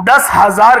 10,000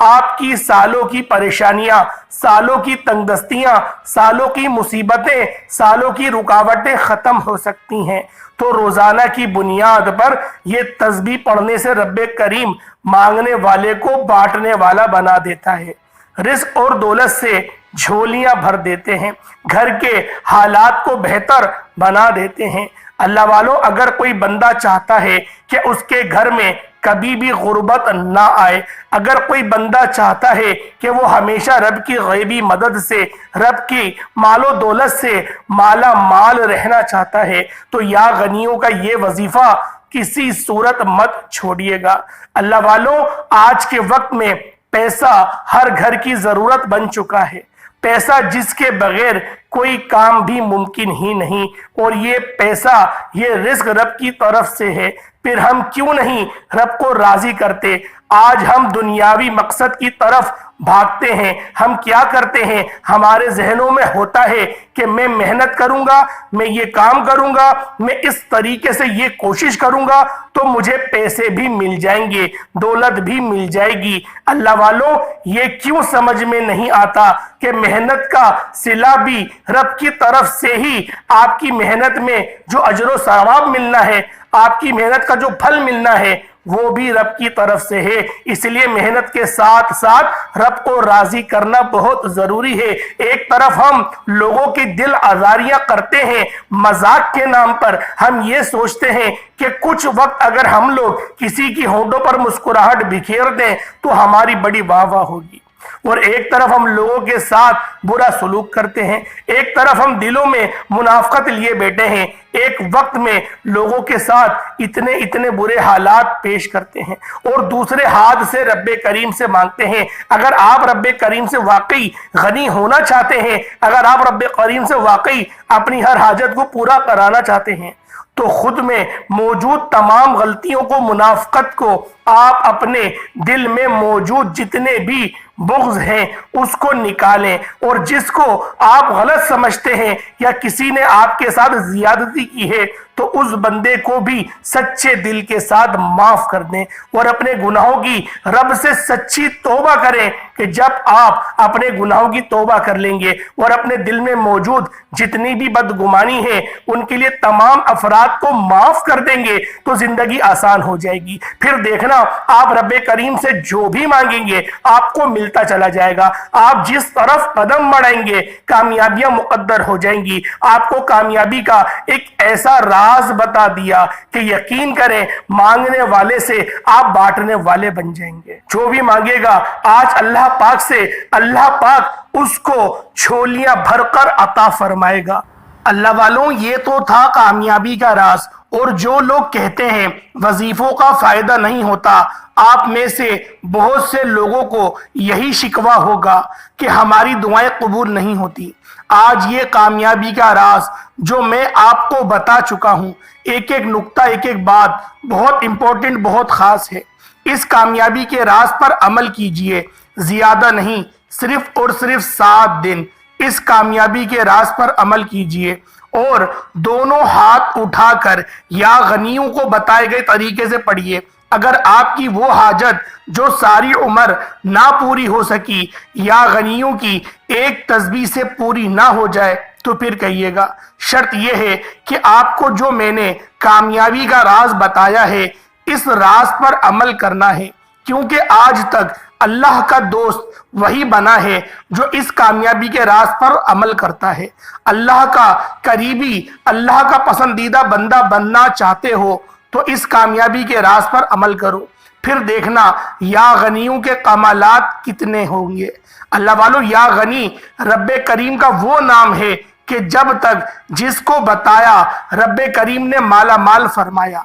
آپ کی سالوں کی پریشانیاں، سالوں کی تنگدستیاں، سالوں کی مصیبتیں، سالوں کی رکاوٹیں ختم ہو سکتی ہیں۔ تو روزانہ کی بنیاد پر یہ تسبیح پڑھنے سے رب کریم مانگنے والے کو بانٹنے والا بنا دیتا ہے، رزق اور دولت سے جھولیاں بھر دیتے ہیں، گھر کے حالات کو بہتر بنا دیتے ہیں۔ اللہ والوں، اگر کوئی بندہ چاہتا ہے کہ اس کے گھر میں کبھی بھی غربت نہ آئے، اگر کوئی بندہ چاہتا ہے کہ وہ ہمیشہ رب کی غیبی مدد سے، رب کی مال و دولت سے مالا مال رہنا چاہتا ہے، تو یا غنیوں کا یہ وظیفہ کسی صورت مت چھوڑیے گا۔ اللہ والوں، آج کے وقت میں پیسہ ہر گھر کی ضرورت بن چکا ہے، پیسہ جس کے بغیر کوئی کام بھی ممکن ہی نہیں، اور یہ پیسہ، یہ رزق رب کی طرف سے ہے۔ پھر ہم کیوں نہیں رب کو راضی کرتے؟ آج ہم دنیاوی مقصد کی طرف بھاگتے ہیں، ہم کیا کرتے ہیں؟ ہمارے ذہنوں میں ہوتا ہے کہ میں محنت کروں گا، میں یہ کام کروں گا، میں اس طریقے سے یہ کوشش کروں گا تو مجھے پیسے بھی مل جائیں گے، دولت بھی مل جائے گی۔ اللہ والوں، یہ کیوں سمجھ میں نہیں آتا کہ محنت کا صلہ بھی رب کی طرف سے ہی، آپ کی محنت میں جو اجر و ثواب ملنا ہے، آپ کی محنت کا جو پھل ملنا ہے، وہ بھی رب کی طرف سے ہے۔ اس لیے محنت کے ساتھ ساتھ رب کو راضی کرنا بہت ضروری ہے۔ ایک طرف ہم لوگوں کی دل آزاریاں کرتے ہیں، مذاق کے نام پر ہم یہ سوچتے ہیں کہ کچھ وقت اگر ہم لوگ کسی کی ہونٹوں پر مسکراہٹ بکھیر دیں تو ہماری بڑی واہ واہ ہوگی، اور ایک طرف ہم لوگوں کے ساتھ برا سلوک کرتے ہیں، ایک طرف ہم دلوں میں منافقت لیے بیٹھے ہیں، ایک وقت میں لوگوں کے ساتھ اتنے برے حالات پیش کرتے ہیں، اور دوسرے ہاتھ سے رب کریم سے مانگتے ہیں۔ اگر آپ رب کریم سے واقعی غنی ہونا چاہتے ہیں، اگر آپ رب کریم سے واقعی اپنی ہر حاجت کو پورا کرانا چاہتے ہیں، تو خود میں موجود تمام غلطیوں کو، منافقت کو، آپ اپنے دل میں موجود جتنے بھی بغض ہیں اس کو نکالیں، اور جس کو آپ غلط سمجھتے ہیں یا کسی نے آپ کے ساتھ زیادتی کی ہے تو اس بندے کو بھی سچے دل کے ساتھ معاف کر دیں، اور اپنے گناہوں کی رب سے سچی توبہ کریں کہ جب آپ اپنے گناہوں کی توبہ کر لیں گے اور اپنے دل میں موجود جتنی بھی بدگمانی ہے ان کے لیے تمام افراد کو معاف کر دیں گے تو زندگی آسان ہو جائے گی۔ پھر دیکھنا آپ رب کریم سے جو بھی مانگیں گے آپ کو ملتا چلا جائے گا۔ آپ جس طرف قدم بڑھائیں گے کامیابیاں مقدر ہو جائیں گی۔ آپ کو کامیابی کا ایک ایسا راز بتا دیا کہ یقین کریں مانگنے والے سے آپ بانٹنے والے بن جائیں گے۔ جو بھی مانگے گا آج اللہ پاک سے، اللہ پاک اس کو جھولیاں بھر کر عطا فرمائے گا۔ اللہ والوں، یہ تو تھا کامیابی کا راز۔ اور جو لوگ کہتے ہیں وظیفوں کا فائدہ نہیں ہوتا، آپ میں سے بہت سے لوگوں کو یہی شکوہ ہوگا کہ ہماری دعائیں قبول نہیں ہوتی۔ آج یہ کامیابی کا راز جو میں آپ کو بتا چکا ہوں، ایک ایک نقطہ، ایک ایک بات بہت امپورٹنٹ، بہت خاص ہے۔ اس کامیابی کے راز پر عمل کیجئے، زیادہ نہیں، صرف اور صرف 7 دن اس کامیابی کے راز پر عمل کیجئے، اور دونوں ہاتھ اٹھا کر یا غنیوں کو بتائے گئے طریقے سے پڑھیے۔ اگر آپ کی وہ حاجت جو ساری عمر نہ پوری ہو سکی یا غنیوں کی ایک تسبیح سے پوری نہ ہو جائے تو پھر کہیے گا۔ شرط یہ ہے کہ آپ کو جو میں نے کامیابی کا راز بتایا ہے اس راز پر عمل کرنا ہے، کیونکہ آج تک اللہ کا دوست وہی بنا ہے جو اس کامیابی کے راز پر عمل کرتا ہے۔ اللہ کا قریبی، اللہ کا پسندیدہ بندہ بننا چاہتے ہو تو اس کامیابی کے راز پر عمل کرو، پھر دیکھنا یا غنیوں کے کمالات کتنے ہوں گے۔ اللہ والو، یا غنی رب کریم کا وہ نام ہے کہ جب تک جس کو بتایا رب کریم نے مالا مال فرمایا۔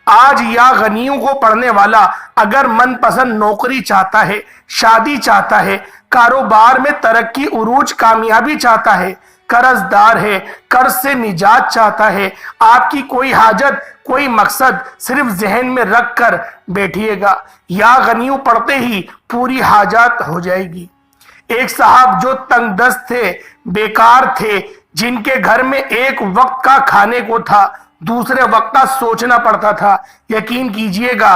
آج یا غنیوں کو پڑھنے والا اگر من پسند نوکری چاہتا ہے، شادی چاہتا ہے، کاروبار میں ترقی، عروج، کامیابی چاہتا ہے، قرض دار ہے، قرض سے نجات چاہتا ہے، آپ کی کوئی حاجت، کوئی مقصد صرف ذہن میں رکھ کر بیٹھیے گا، یا غنیوں پڑھتے ہی پوری حاجات ہو جائے گی۔ ایک صاحب جو تنگ دست تھے، بیکار تھے، جن کے گھر میں ایک وقت کا کھانے کو تھا، دوسرے وقت کا سوچنا پڑتا تھا، یقین کیجئے گا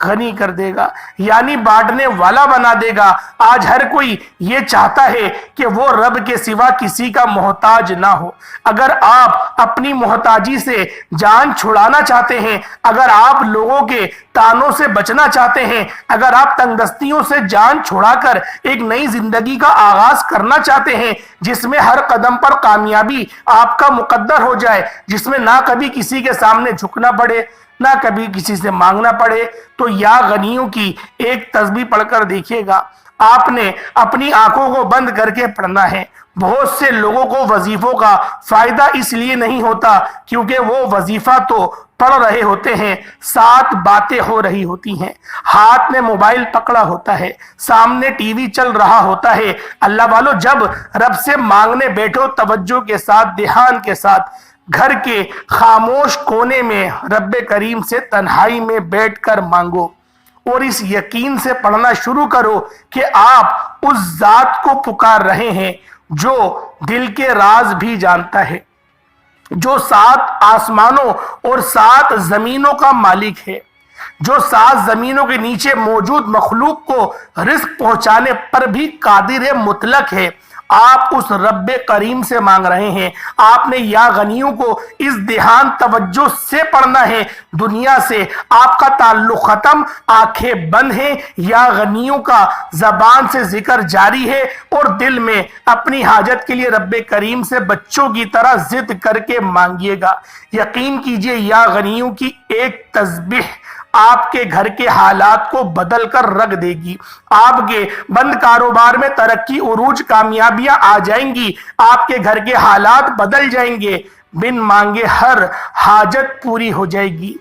غنی کر دے گا، یعنی بانٹنے والا بنا دے گا۔ آج ہر کوئی یہ چاہتا ہے کہ وہ رب کے سوا کسی کا محتاج نہ ہو۔ اگر آپ اپنی محتاجی سے جان چھڑانا چاہتے ہیں، اگر آپ لوگوں کے تانوں سے بچنا چاہتے ہیں، اگر آپ تنگ دستیوں سے جان چھڑا کر ایک نئی زندگی کا آغاز کرنا چاہتے ہیں جس میں ہر قدم پر کامیابی آپ کا مقدر ہو جائے، جس میں نہ کبھی کسی کے سامنے جھکنا پڑے، نہ کبھی کسی سے مانگنا پڑے، تو یا غنیوں کی ایک تسبیح پڑھ کر دیکھیے گا۔ آپ نے اپنی آنکھوں کو بند کر کے پڑھنا ہے۔ بہت سے لوگوں کو وظیفوں کا فائدہ اس لیے نہیں ہوتا کیونکہ وہ وظیفہ تو پڑھ رہے ہوتے ہیں، ساتھ باتیں ہو رہی ہوتی ہیں، ہاتھ میں موبائل پکڑا ہوتا ہے، سامنے ٹی وی چل رہا ہوتا ہے۔ اللہ والو، جب رب سے مانگنے بیٹھو توجہ کے ساتھ، دھیان کے ساتھ، گھر کے خاموش کونے میں رب کریم سے تنہائی میں بیٹھ کر مانگو اور اس یقین سے پڑھنا شروع کرو کہ آپ اس ذات کو پکار رہے ہیں جو دل کے راز بھی جانتا ہے، جو 7 آسمانوں اور 7 زمینوں کا مالک ہے، جو 7 زمینوں کے نیچے موجود مخلوق کو رزق پہنچانے پر بھی قادر مطلق ہے۔ آپ اس رب کریم سے مانگ رہے ہیں۔ آپ نے یا غنیوں کو اس دھیان توجہ سے پڑھنا ہے۔ دنیا سے آپ کا تعلق ختم، آنکھیں بند ہیں، یا غنیوں کا زبان سے ذکر جاری ہے اور دل میں اپنی حاجت کے لیے رب کریم سے بچوں کی طرح ضد کر کے مانگیے گا۔ یقین کیجئے یا غنیوں کی ایک تسبیح آپ کے گھر کے حالات کو بدل کر رکھ دے گی۔ آپ کے بند کاروبار میں ترقی، عروج، کامیابیاں آ جائیں گی۔ آپ کے گھر کے حالات بدل جائیں گے، بن مانگے ہر حاجت پوری ہو جائے گی۔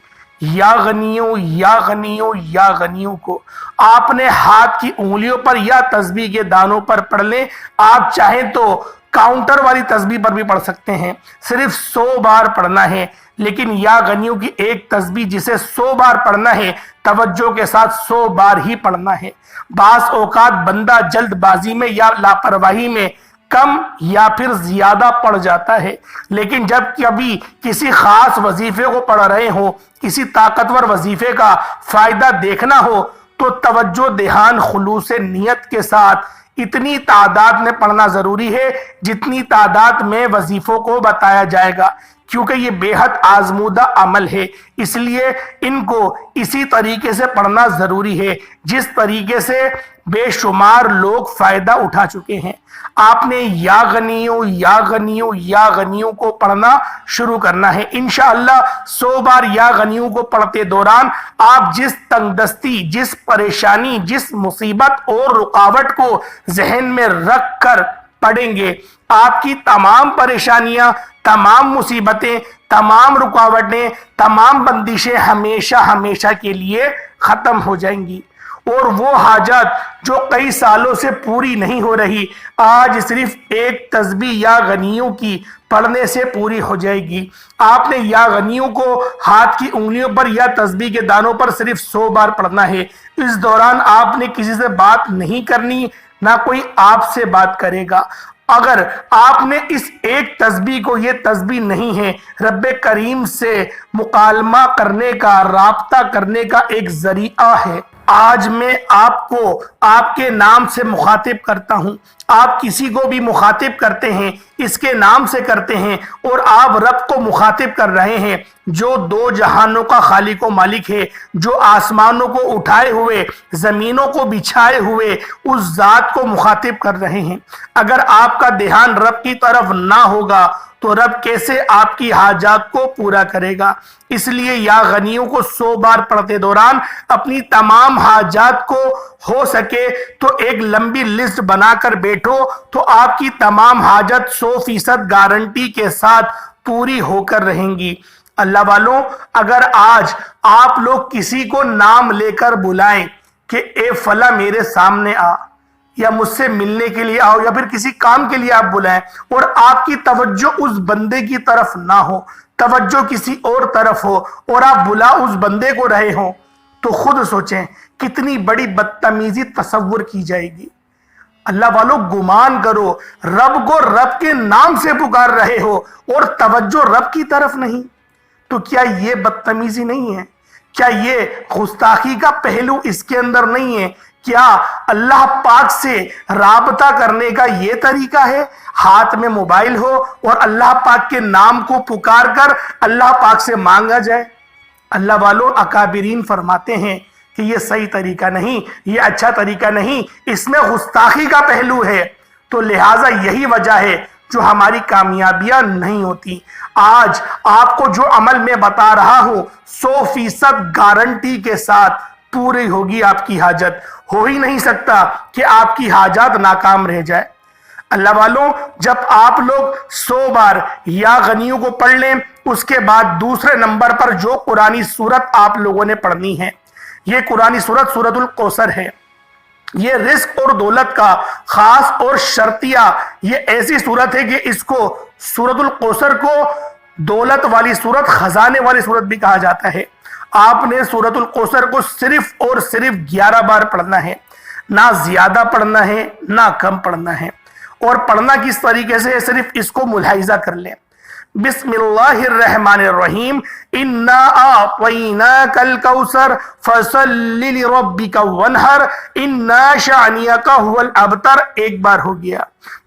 یا غنیوں، یا غنیوں، یا غنیوں کو آپ نے ہاتھ کی انگلیوں پر یا تسبیح کے دانوں پر پڑھ لیں۔ آپ چاہیں تو کاؤنٹر والی تسبیح پر بھی پڑھ سکتے ہیں، صرف 100 بار پڑھنا ہے۔ لیکن یا غنیوں کی ایک تسبیح جسے 100 بار پڑھنا ہے، توجہ کے ساتھ 100 بار ہی پڑھنا ہے۔ بعض اوقات بندہ جلد بازی میں یا لاپرواہی میں کم یا پھر زیادہ پڑھ جاتا ہے، لیکن جب کبھی کسی خاص وظیفے کو پڑھ رہے ہو، کسی طاقتور وظیفے کا فائدہ دیکھنا ہو، تو توجہ، دھیان، خلوص نیت کے ساتھ اتنی تعداد میں پڑھنا ضروری ہے جتنی تعداد میں وظیفوں کو بتایا جائے گا، کیونکہ یہ بے حد آزمودہ عمل ہے، اس لیے ان کو اسی طریقے سے پڑھنا ضروری ہے جس طریقے سے بے شمار لوگ فائدہ اٹھا چکے ہیں۔ آپ نے یا غنیوں، یا غنیوں، یا غنیوں کو پڑھنا شروع کرنا ہے۔ انشاءاللہ 100 بار یا غنیوں کو پڑھتے دوران آپ جس تنگ دستی، جس پریشانی، جس مصیبت اور رکاوٹ کو ذہن میں رکھ کر پڑھیں گے، آپ کی تمام پریشانیاں، تمام مصیبتیں، تمام رکاوٹیں، تمام بندشیں ہمیشہ ہمیشہ کے لیے ختم ہو جائیں گی، اور وہ حاجت جو کئی سالوں سے پوری نہیں ہو رہی، آج صرف ایک تسبیح یا غنیوں کی پڑھنے سے پوری ہو جائے گی۔ آپ نے یا غنیوں کو ہاتھ کی انگلیوں پر یا تسبیح کے دانوں پر صرف 100 بار پڑھنا ہے۔ اس دوران آپ نے کسی سے بات نہیں کرنی، نہ کوئی آپ سے بات کرے گا۔ اگر آپ نے اس ایک تسبیح کو، یہ تسبیح نہیں ہے، رب کریم سے مکالمہ کرنے کا، رابطہ کرنے کا ایک ذریعہ ہے۔ آج میں آپ کو آپ کے نام سے مخاطب کرتا ہوں۔ آپ کسی کو بھی مخاطب کرتے ہیں، اس کے نام سے کرتے ہیں، اور آپ رب کو مخاطب کر رہے ہیں جو 2 جہانوں کا خالق و مالک ہے، جو آسمانوں کو اٹھائے ہوئے، زمینوں کو بچھائے ہوئے اس ذات کو مخاطب کر رہے ہیں۔ اگر آپ کا دھیان رب کی طرف نہ ہوگا تو رب کیسے آپ کی حاجات کو پورا کرے گا؟ اس لیے یا غنیوں کو 100 بار پڑھتے دوران اپنی تمام حاجات کو ہو سکے تو ایک لمبی لسٹ بنا کر بیٹھو، تو آپ کی تمام حاجت 100% گارنٹی کے ساتھ پوری ہو کر رہیں گی۔ اللہ والوں، اگر آج آپ لوگ کسی کو نام لے کر بلائیں کہ اے فلاں میرے سامنے آ، یا مجھ سے ملنے کے لیے آؤ، یا پھر کسی کام کے لیے آپ بلائیں، اور آپ کی توجہ اس بندے کی طرف نہ ہو، توجہ کسی اور طرف ہو، اور آپ بلا اس بندے کو رہے ہوں، تو خود سوچیں کتنی بڑی بدتمیزی تصور کی جائے گی۔ اللہ والو، گمان کرو رب کو رب کے نام سے پکار رہے ہو اور توجہ رب کی طرف نہیں، تو کیا یہ بدتمیزی نہیں ہے؟ کیا یہ گستاخی کا پہلو اس کے اندر نہیں ہے؟ کیا اللہ پاک سے رابطہ کرنے کا یہ طریقہ ہے ہاتھ میں موبائل ہو اور اللہ پاک کے نام کو پکار کر اللہ پاک سے مانگا جائے؟ اللہ والوں، اکابرین فرماتے ہیں کہ یہ صحیح طریقہ نہیں، یہ اچھا طریقہ نہیں، اس میں گستاخی کا پہلو ہے۔ تو لہٰذا یہی وجہ ہے جو ہماری کامیابیاں نہیں ہوتی۔ آج آپ کو جو عمل میں بتا رہا ہوں 100% گارنٹی کے ساتھ پوری ہوگی آپ کی حاجت۔ ہو ہی نہیں سکتا کہ آپ کی حاجات ناکام رہ جائے۔ اللہ والوں، جب آپ لوگ 100 بار یا غنیوں کو پڑھ لیں، اس کے بعد دوسرے نمبر پر جو قرآنی سورت آپ لوگوں نے پڑھنی ہے، یہ قرآنی سورت سورۃ الکوثر ہے۔ یہ رزق اور دولت کا خاص اور شرطیہ، یہ ایسی صورت ہے کہ اس کو سورۃ الکوثر کو دولت والی صورت، خزانے والی صورت بھی کہا جاتا ہے۔ آپ نے سورۃ الکوثر کو صرف اور صرف 11 بار پڑھنا ہے، نہ زیادہ پڑھنا ہے نہ کم پڑھنا ہے۔ اور پڑھنا کس طریقے سے ہے صرف اس کو ملاحظہ کر لیں۔ بسم اللہ الرحمن الرحیم، انا اعطیناک الکوثر فصل لربک وانحر انا شانئک هو الابتر۔ ایک بار ہو گیا۔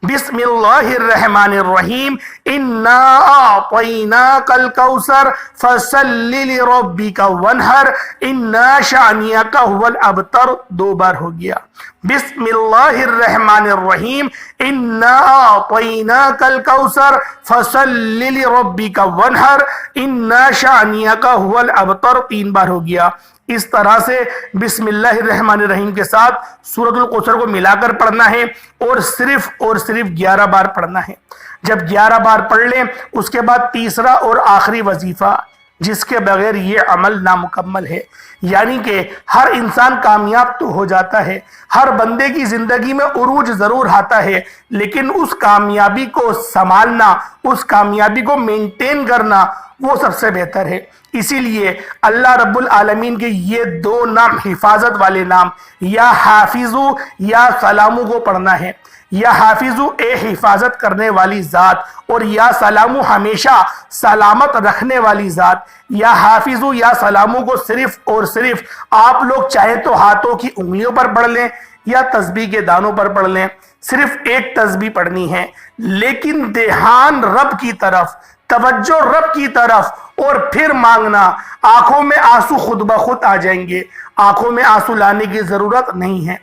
بسم اللہ الرحمن الرحیم، انا اعطیناک الکوثر فصل لربک وانحر انا شانئک هو الابتر۔ 2 بار ہو گیا۔ بسم اللہ الرحمن الرحیم، انا اعطیناک الکوثر فصل لربک وانحر انا شانئک هو الابتر۔ 3 بار ہو گیا۔ اس طرح سے بسم اللہ الرحمن الرحیم کے ساتھ سورۃ الکوثر کو ملا کر پڑھنا ہے اور صرف 11 بار پڑھنا ہے۔ جب 11 بار پڑھ لیں، اس کے بعد تیسرا اور آخری وظیفہ، جس کے بغیر یہ عمل نامکمل ہے۔ یعنی کہ ہر انسان کامیاب تو ہو جاتا ہے، ہر بندے کی زندگی میں عروج ضرور آتا ہے، لیکن اس کامیابی کو سنبھالنا، اس کامیابی کو مینٹین کرنا، وہ سب سے بہتر ہے۔ اسی لیے اللہ رب العالمین کے یہ 2 نام، حفاظت والے نام، یا حافظو یا سلامو کو پڑھنا ہے۔ یا حافظو اے حفاظت کرنے والی ذات، اور یا سلامو ہمیشہ سلامت رکھنے والی ذات۔ یا حافظو یا سلامو کو صرف اور صرف آپ لوگ چاہے تو ہاتھوں کی انگلیوں پر پڑھ لیں یا تسبیح کے دانوں پر پڑھ لیں، صرف ایک تسبیح پڑھنی ہے، لیکن دھیان رب کی طرف، توجہ رب کی طرف، اور پھر مانگنا۔ آنکھوں میں آنسو خود بخود آ جائیں گے، آنکھوں میں آنسو لانے کی ضرورت نہیں ہے۔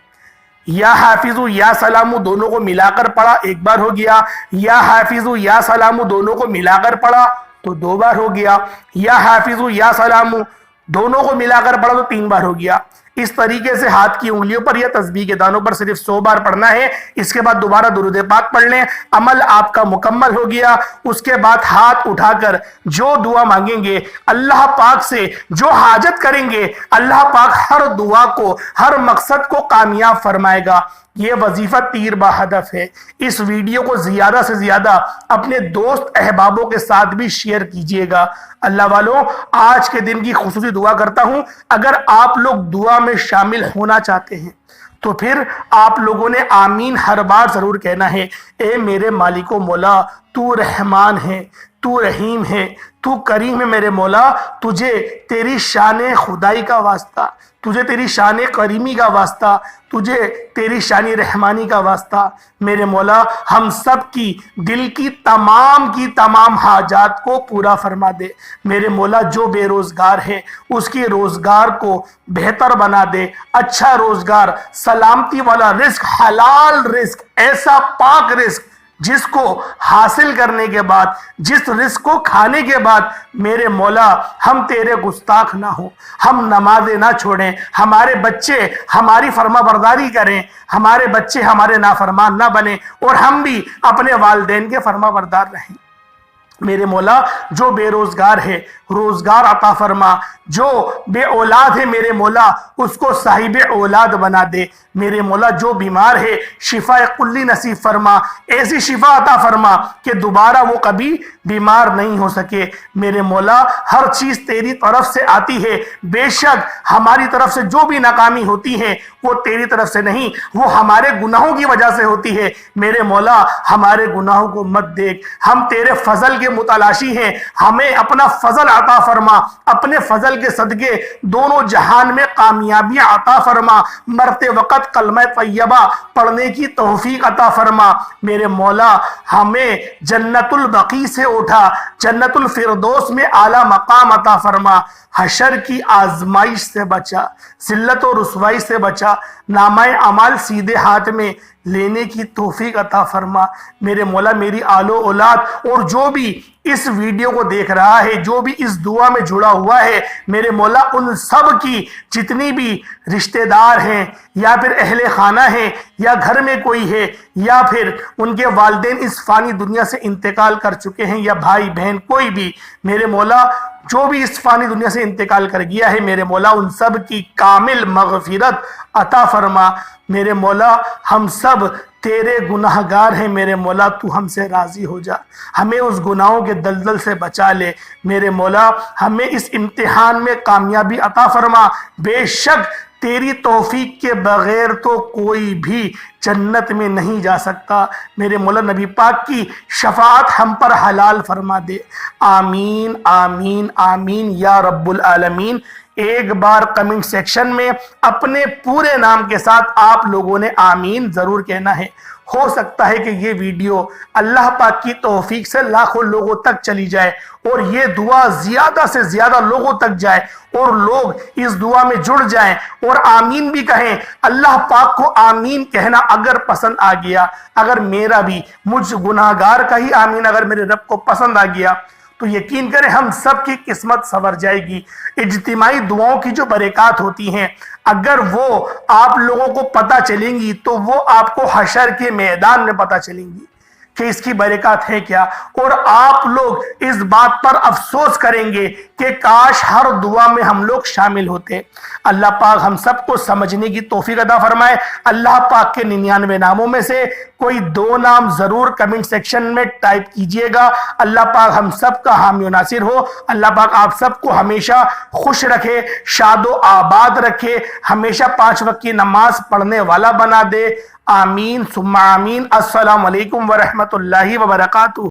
یا حافظو یا سلامو دونوں کو ملا کر پڑھا، 1 بار ہو گیا۔ یا حافظو یا سلامو دونوں کو ملا کر پڑھا تو 2 بار ہو گیا۔ یا حافظو یا سلامو دونوں کو ملا کر پڑھا تو 3 بار ہو گیا۔ اس طریقے سے ہاتھ کی انگلیوں پر یا تسبیح کے دانوں پر صرف 100 بار پڑھنا ہے۔ اس کے بعد دوبارہ درود پاک پڑھ لیں، عمل آپ کا مکمل ہو گیا۔ اس کے بعد ہاتھ اٹھا کر جو دعا مانگیں گے، اللہ پاک سے جو حاجت کریں گے، اللہ پاک ہر دعا کو، ہر مقصد کو کامیاب فرمائے گا۔ یہ وظیفہ تیر بہدف ہے۔ اس ویڈیو کو زیادہ سے زیادہ اپنے دوست احبابوں کے ساتھ بھی شیئر کیجئے گا۔ اللہ والوں، آج کے دن کی خصوصی دعا کرتا ہوں، اگر آپ لوگ دعا میں شامل ہونا چاہتے ہیں تو پھر آپ لوگوں نے آمین ہر بار ضرور کہنا ہے۔ اے میرے مالک و مولا، تو رحمان ہے، تو رحیم ہے، تو کریم ہے میرے مولا، تجھے تیری شان خدائی کا واسطہ، تجھے تیری شان کریمی کا واسطہ، تجھے تیری شان رحمانی کا واسطہ، میرے مولا ہم سب کی دل کی تمام حاجات کو پورا فرما دے۔ میرے مولا جو بے روزگار ہے اس کی روزگار کو بہتر بنا دے، اچھا روزگار، سلامتی والا رزق، حلال رزق، ایسا پاک رزق جس کو حاصل کرنے کے بعد، جس رزق کو کھانے کے بعد میرے مولا ہم تیرے گستاخ نہ ہوں، ہم نمازیں نہ چھوڑیں، ہمارے بچے ہماری فرما برداری کریں، ہمارے بچے ہمارے نافرمان نہ بنیں، اور ہم بھی اپنے والدین کے فرما بردار رہیں۔ میرے مولا جو بے روزگار ہے روزگار عطا فرما، جو بے اولاد ہے میرے مولا اس کو صاحب اولاد بنا دے۔ میرے مولا جو بیمار ہے شفا کلی نصیب فرما، ایسی شفا عطا فرما کہ دوبارہ وہ کبھی بیمار نہیں ہو سکے۔ میرے مولا ہر چیز تیری طرف سے آتی ہے، بے شک ہماری طرف سے جو بھی ناکامی ہوتی ہے وہ تیری طرف سے نہیں، وہ ہمارے گناہوں کی وجہ سے ہوتی ہے۔ میرے مولا ہمارے گناہوں کو مت دیکھ، ہم تیرے فضل کے کے متلاشی ہیں، ہمیں اپنا فضل عطا فرما، اپنے فضل کے صدقے دونوں جہان میں کامیابیاں عطا فرما، مرتے وقت کلمہ طیبہ پڑھنے کی توفیق عطا فرما۔ میرے مولا ہمیں جنت البقیع سے اٹھا، جنت الفردوس میں اعلیٰ مقام عطا فرما، حشر کی آزمائش سے بچا، ذلت و رسوائی سے بچا، نامہ اعمال سیدھے ہاتھ میں لینے کی توفیق عطا فرما۔ میرے مولا میری آل و اولاد اور جو بھی اس ویڈیو کو دیکھ رہا ہے، جو بھی اس دعا میں جڑا ہوا ہے، میرے مولا ان سب کی جتنی بھی رشتہ دار ہیں یا پھر اہل خانہ ہیں یا گھر میں کوئی ہے یا پھر ان کے والدین اس فانی دنیا سے انتقال کر چکے ہیں یا بھائی بہن کوئی بھی، میرے مولا جو بھی اس فانی دنیا سے انتقال کر گیا ہے، میرے مولا ان سب کی کامل مغفرت عطا فرما۔ میرے مولا ہم سب تیرے گناہ گار ہیں، میرے مولا تو ہم سے راضی ہو جا، ہمیں اس گناہوں کے دلدل سے بچا لے، میرے مولا ہمیں اس امتحان میں کامیابی عطا فرما۔ بے شک تیری توفیق کے بغیر تو کوئی بھی جنت میں نہیں جا سکتا، میرے مولا نبی پاک کی شفاعت ہم پر حلال فرما دے، آمین آمین آمین یا رب العالمین۔ ایک بار کمنٹ سیکشن میں اپنے پورے نام کے ساتھ آپ لوگوں نے آمین ضرور کہنا ہے۔ ہو سکتا ہے کہ یہ ویڈیو اللہ پاک کی توفیق سے لاکھوں لوگوں تک چلی جائے اور یہ دعا زیادہ سے زیادہ لوگوں تک جائے اور لوگ اس دعا میں جڑ جائیں اور آمین بھی کہیں۔ اللہ پاک کو آمین کہنا اگر پسند آ گیا، اگر میرا بھی مجھ گناہگار کا ہی آمین اگر میرے رب کو پسند آ گیا تو یقین کریں ہم سب کی قسمت سنور جائے گی۔ اجتماعی دعاؤں کی جو برکات ہوتی ہیں اگر وہ آپ لوگوں کو پتہ چلیں گی تو وہ آپ کو حشر کے میدان میں پتہ چلیں گی کہ اس کی برکات ہے کیا، اور آپ لوگ اس بات پر افسوس کریں گے کہ کاش ہر دعا میں ہم لوگ شامل ہوتے۔ اللہ پاک ہم سب کو سمجھنے کی توفیق عطا فرمائے۔ اللہ پاک کے 99 ناموں میں سے کوئی 2 نام ضرور کمنٹ سیکشن میں ٹائپ کیجئے گا۔ اللہ پاک ہم سب کا حامی و ناصر ہو۔ اللہ پاک آپ سب کو ہمیشہ خوش رکھے، شاد و آباد رکھے، ہمیشہ 5 وقت کی نماز پڑھنے والا بنا دے۔ آمین ثم آمین۔ السلام علیکم ورحمۃ اللہ وبرکاتہ۔